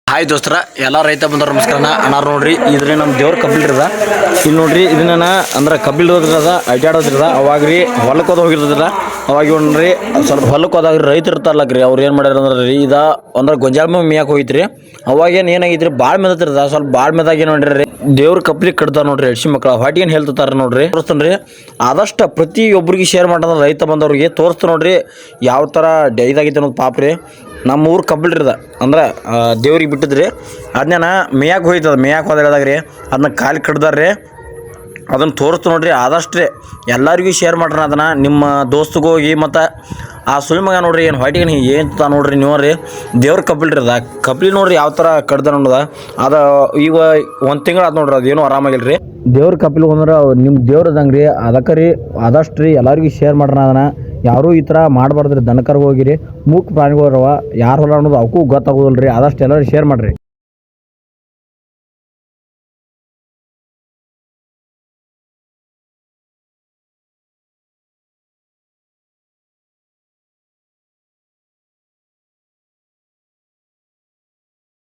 Hi ದೋಸ್ತರ ಎಲ್ಲ ರೈತ ಬಂದವ್ರು ನಮಸ್ಕಾರ ಅಣ್ಣಾರು ನೋಡ್ರಿ ಇದ್ರಿ ನಮ್ಮ ದೇವ್ರ ಕಬ್ಬಿಲ್ರದ ಇಲ್ಲಿ ನೋಡ್ರಿ ಇದನ್ನ ಅಂದ್ರೆ ಕಬ್ಬಿಲ್ರದ ಅಡ್ಡಾಡೋದ್ರದ ಅವಾಗ್ರಿ ಹೊಲಕ್ಕೆ ಹೋಗಿರ್ತದ ಅವಾಗ ನೋಡ್ರಿ ಸ್ವಲ್ಪ ಹೊಲಕ್ಕೆ ಹೋದಾಗ ರೈತರು ಇರ್ತಾರಲ್ಲಕ್ರಿ ಅವ್ರು ಏನು ಮಾಡ್ಯಾರ ಅಂದ್ರೆ ರೀ ಅಂದ್ರೆ ಗೊಂಜಾಳ ಮೇಯಕ್ಕೆ ಹೋಗಿತ್ರಿ ಅವಾಗೇನು ಏನಾಗಿತ್ರಿ ಭಾಳ ಮೆದತಿರದ ಸ್ವಲ್ಪ ಭಾಳ ಮೆದಾಗ ಏನು ನೋಡ್ರಿ ದೇವ್ರ ಕಬ್ಲಿಗೆ ಕಟ್ತಾರ ನೋಡ್ರಿ ಹೆಡ್ಸಿ ಮಕ್ಕಳ ಹೊಟ್ಟಿಗೇನು ಹೇಳ್ತಾರ ನೋಡ್ರಿ ತೋರಿಸ್ತಾನೆ ಆದಷ್ಟು ಪ್ರತಿಯೊಬ್ಬರಿಗೆ ಶೇರ್ ಮಾಡೋದ ರೈತ ಬಂದವ್ರಿಗೆ ತೋರಿಸ್ತಾ ನೋಡ್ರಿ ಯಾವ ಥರ ಇದಾಗೈತೆ ಅನ್ನೋದು ಪಾಪ ರೀ ನಮ್ಮ ಊರು ಕಬ್ಬಿಲ್ರದ ಅಂದ್ರೆ ದೇವ್ರಿಗೆ ಬಿಟ್ಟಿದ್ರಿ ಅದನ್ನ ಮೇಯಕ್ಕೆ ಹೋಯ್ತದ ಮೇಯಕ್ಕೆ ಹೋದಾಗ ರೀ ಅದನ್ನ ಕಾಲು ಕಡ್ದಾರ್ರಿ ಅದನ್ನು ತೋರಿಸ್ತು ನೋಡ್ರಿ ಆದಷ್ಟು ರೀ ಎಲ್ಲರಿಗೂ ಶೇರ್ ಮಾಡ್ರಿ ಅದನ್ನು ನಿಮ್ಮ ದೋಸ್ತಿಗೆ ಹೋಗಿ ಮತ್ತು ಆ ಸುಳಿ ಮಗ ನೋಡ್ರಿ ಏನು ಹೊಟ್ಟಿಗೆ ಏನು ನೋಡ್ರಿ ನೀವು ರೀ ದೇವ್ರ ಕಬ್ಬಿಲ್ರಿ ಅದ ಕಬ್ಲಿ ನೋಡ್ರಿ ಯಾವ ಥರ ಕಡ್ದ ನೋಡದ ಅದು ಈಗ ಒಂದು ತಿಂಗಳು ಅದು ನೋಡ್ರಿ ಅದೇನು ಆರಾಮಾಗಿಲ್ಲ ರೀ ದೇವ್ರ ಕಪಿಲ್ ಅಂದ್ರೆ ನಿಮ್ಮ ದೇವ್ರದಂಗೆ ರೀ ಅದಕ್ಕೆ ರೀ ಆದಷ್ಟು ರೀ ಎಲ್ಲರಿಗೂ ಶೇರ್ ಮಾಡ್ರಿ ಅದನ್ನು ಯಾರೂ ಈ ಥರ ಮಾಡಬಾರ್ದ್ರಿ ದನಕರ್ಗೆ ಹೋಗಿರಿ ಮೂಕ್ ಪ್ರಾಣಿಗಳವ ಯಾರು ಹೊಲ ಅನ್ನೋದು ಅವಕ್ಕೂ ಗೊತ್ತಾಗೋದಿಲ್ಲ ರೀ ಆದಷ್ಟು ಎಲ್ಲರೂ ಶೇರ್ ಮಾಡಿರಿ.